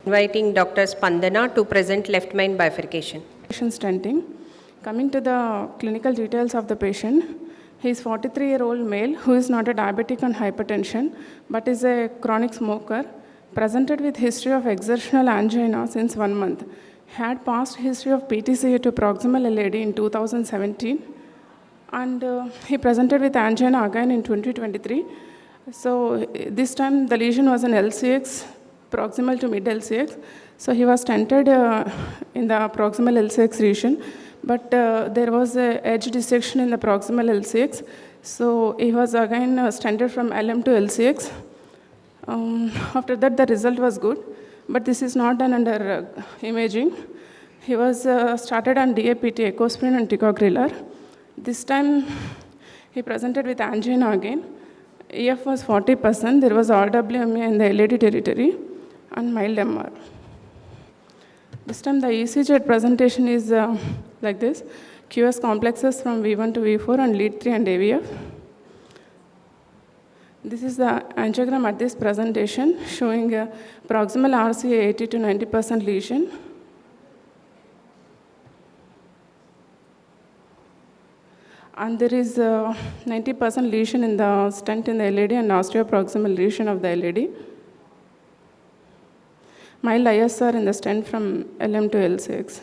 Inviting Dr. Spandana to present left main bifurcation. Stenting. Coming to the clinical details of the patient, he is 43-year-old male who is not a diabetic and hypertension, but is a chronic smoker, presented with history of exertional angina since 1 month. Had past history of PTCA to proximal LAD in 2017, and he presented with angina again in 2023. So this time the lesion was an LCX, proximal to mid LCX. So he was stented in the proximal LCX region, but there was a edge dissection in the proximal LCX. So he was again stented from LM to LCX. After that, the result was good, but this is not done under imaging. He was started on DAPT, ecosprin and ticagrelor. This time, he presented with angina again. EF was 40%. There was RWMA in the LAD territory and mild MR. This time, the ECG presentation is like this. QS complexes from V1 to V4 and lead 3 and AVF. This is the angiogram at this presentation showing proximal RCA 80 to 90% lesion. And there is 90% lesion in the stent in the LAD and osteoproximal lesion of the LAD. Mild ISR in the stent from LM to L6.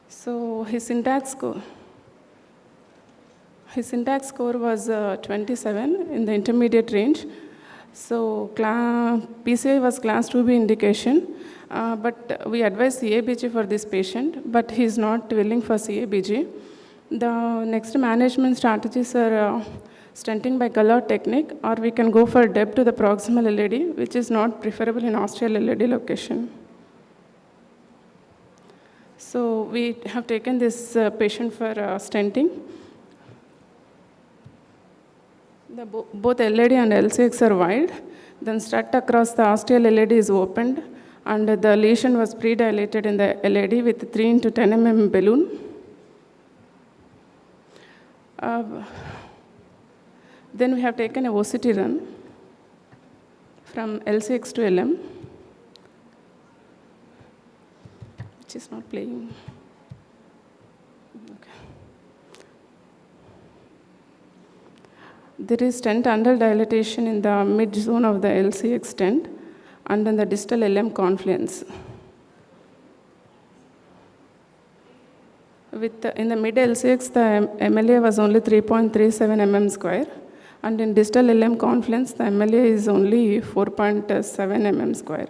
So his syntax score was 27 in the intermediate range. So PCI was class 2B indication, but we advise CABG for this patient, but he is not willing for CABG. The next management strategies are stenting by Gallard technique, or we can go for DEB to the proximal LAD, which is not preferable in osteal LAD location. So we have taken this patient for stenting. Both LAD and LCX are wide. Then strut across the osteal LAD is opened, and the lesion was pre-dilated in the LAD with 3 into 10 mm balloon. Then we have taken a OCT run from LCX to LM, which is not playing. There is stent under dilatation in the mid zone of the LCX stent and in the distal LM confluence. In the mid LCX, the MLA was only 3.37 mm square, and in distal LM confluence, the MLA is only 4.7 mm square.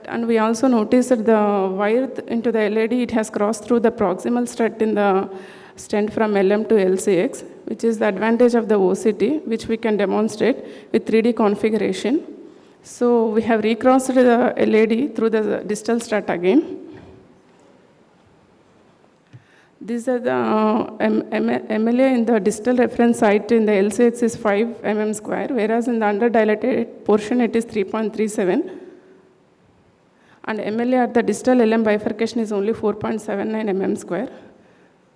And we also noticed that the wire into the LAD, it has crossed through the proximal strut in the stent from LM to LCX, which is the advantage of the OCT, which we can demonstrate with 3D configuration. So we have recrossed the LAD through the distal strut again. These are the MLA in the distal reference site in the LCX is 5 mm square, whereas in the underdilated portion it is 3.37. And MLA at the distal LM bifurcation is only 4.79 mm square.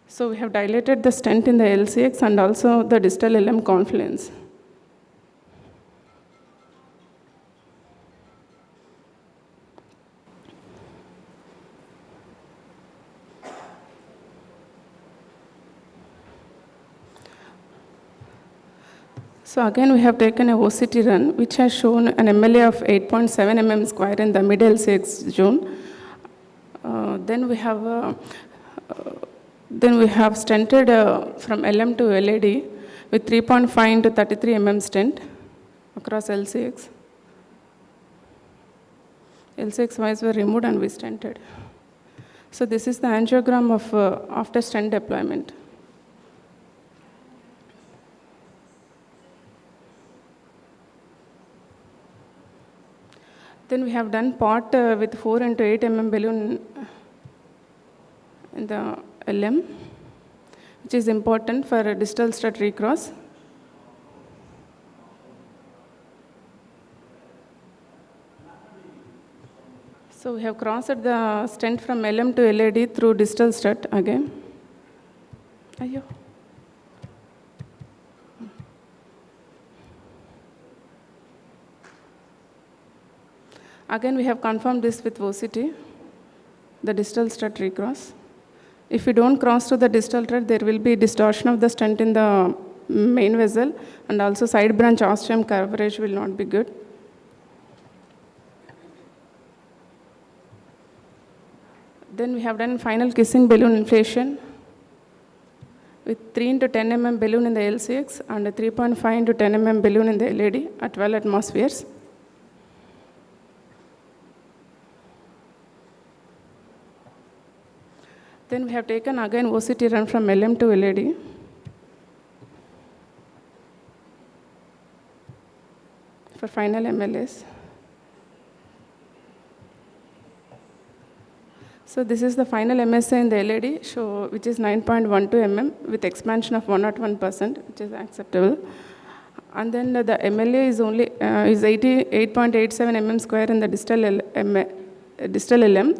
So we have dilated the stent in the LCX and also the distal LM confluence. So again, we have taken a OCT run, which has shown an MLA of 8.7 mm square in the mid LCX zone. Then we have stented from LM to LAD with 3.5 into 33 mm stent across LCX. LCX wires were removed and we stented. So this is the angiogram of after stent deployment. Then we have done pot with 4 into 8 mm balloon in the LM, which is important for a distal strut recross. So we have crossed the stent from LM to LAD through distal strut again. Ayyo. Again, we have confirmed this with OCT, the distal strut recross. If we don't cross to the distal thread, there will be distortion of the stent in the main vessel, and also side branch ostium coverage will not be good. Then we have done final kissing balloon inflation with 3 into 10 mm balloon in the LCX and a 3.5 into 10 mm balloon in the LAD at 12 atmospheres. Then we have taken again OCT run from LM to LAD. For final MLS. So this is the final MSA in the LAD, which is 9.12 mm with expansion of 101%, which is acceptable. And then the MLA is only is 88.87 mm square in the distal LM,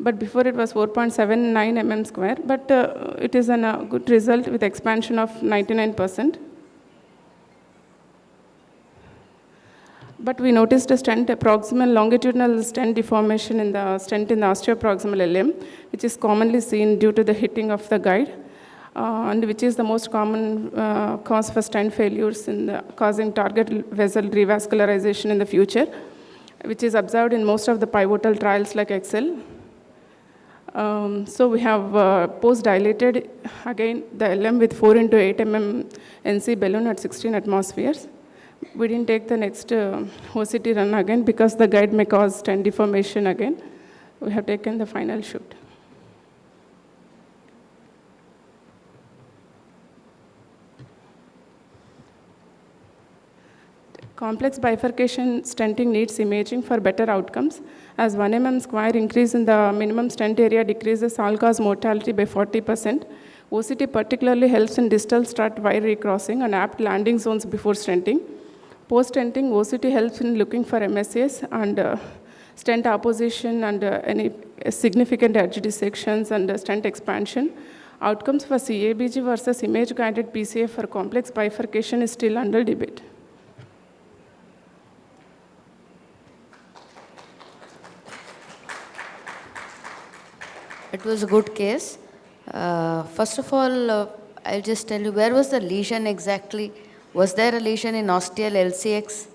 but before it was 4.79 mm square, but it is a good result with expansion of 99%. But we noticed a proximal longitudinal stent deformation in the stent in the osteoproximal LM, which is commonly seen due to the hitting of the guide, and which is the most common cause for stent failures causing target vessel revascularization in the future, which is observed in most of the pivotal trials like EXCEL. So we have post-dilated, again, the LM with 4 into 8 mm NC balloon at 16 atmospheres. We didn't take the next OCT run again because the guide may cause stent deformation again. We have taken the final shoot. Complex bifurcation stenting needs imaging for better outcomes, as 1 mm square increase in the minimum stent area decreases all-cause mortality by 40%. OCT particularly helps in distal strut wire recrossing and apt landing zones before stenting. Post-stenting, OCT helps in looking for MSAs and stent opposition and any significant edge dissections and stent expansion. Outcomes for CABG versus image-guided PCA for complex bifurcation is still under debate. It was a good case. First of all, I'll just tell you, where was the lesion exactly? Was there a lesion in ostial LCX?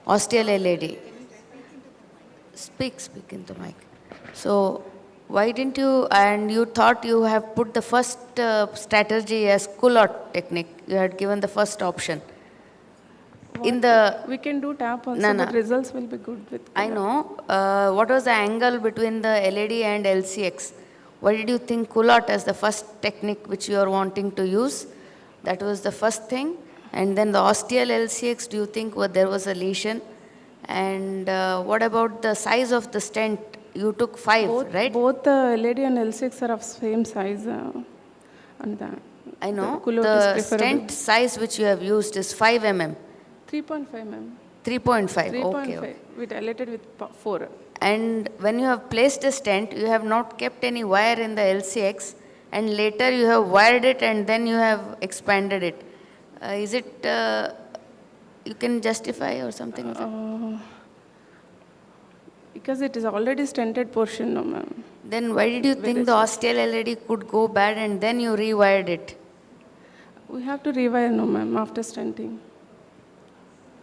Ostial LAD. Speak into mic. So, why didn't you, and you thought you have put the first strategy as Culotte technique. You had given the first option. We can do TAP also, No. but results will be good with I know. What was the angle between the LAD and LCX? Why did you think Culotte as the first technique which you are wanting to use? That was the first thing. And then the ostial LCX, do you think there was a lesion? And what about the size of the stent? You took 5, right? Both the LAD and L6 are of same size. I know. The stent size which you have used is 5 mm. 3.5 mm. 3.5. Okay. We dilated with 4. And when you have placed a stent, you have not kept any wire in the LCX, and later you have wired it and then you have expanded it. Is it, you can justify or something like that? Because it is already stented portion, no ma'am. Then why did you think the ostial LAD could go bad and then you rewired it? We have to rewire, no ma'am, after stenting.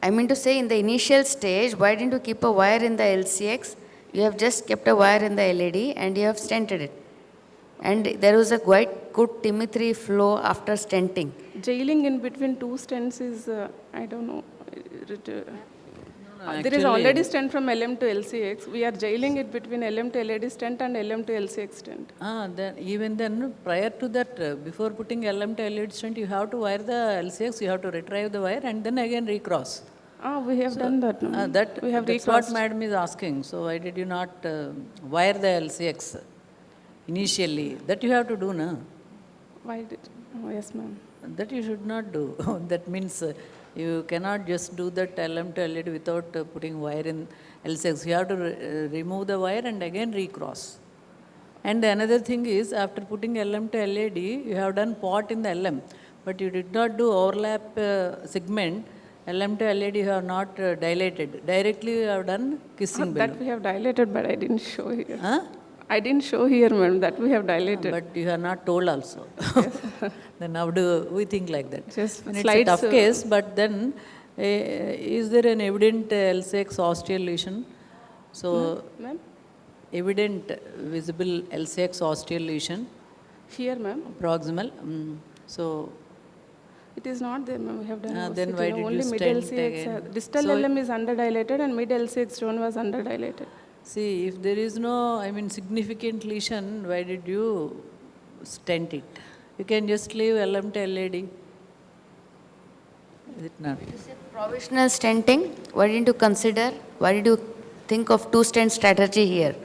I mean to say, in the initial stage, why didn't you keep a wire in the LCX? You have just kept a wire in the LAD and you have stented it. And there was a quite good Timothy flow after stenting. Jailing in between two stents is, I don't know. Actually, there is already stent from LM to LCX. We are jailing it between LM to LAD stent and LM to LCX stent. Then prior to that, before putting LM to LAD stent, you have to wire the LCX, you have to retrieve the wire and then again recross. We have done that. No? We have that's what madam is asking. So why did you not wire the LCX initially? That you have to do, no? Why did? Oh, yes, ma'am. That you should not do. That means you cannot just do that LM to LAD without putting wire in LCX. You have to remove the wire and again recross. And another thing is, after putting LM to LAD, you have done pot in the LM, but you did not do overlap segment LM to LED you have not dilated. Directly you have done kissing That balloon. we have dilated, but I didn't show here. Huh? I didn't show here, madam, that we have dilated. But you have not told also. Then how do we think like that? Just And it's a slides, tough case, but then is there an evident L6 osteal lesion? So, Ma'am? evident visible L6 osteal lesion, Here, ma'am. proximal. So, It is not there, ma'am. We have done then OCT, why no, did you only mid stent LCX. again? Distal So- LM is underdilated and mid LCX zone was underdilated. see, if there is no, significant lesion, why did you stent it? You can just leave LM to LED. Is it not? Provisional stenting, why didn't you consider, why did you think of two-stent strategy here?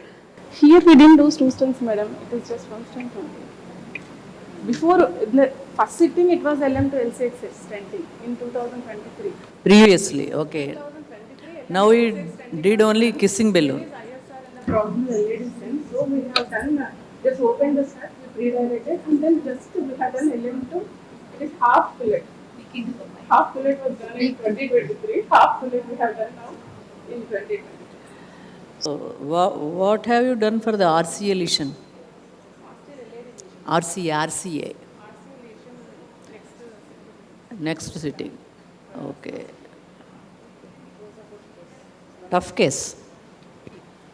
Here we didn't do two stents, madam. It is just one stent only. Before the first sitting, it was LM to LCX stenting in 2023. Previously, okay. Now we did only kissing balloon. ISR and the proximal LED stent. So we have done just opened the stent, we redirected, and then just we have done LM to, it is half fillet. Half fillet was done in 2023, half fillet we have done now in 2020. So, what have you done for the RCA lesion? RCA. Next sitting. Okay. Tough case.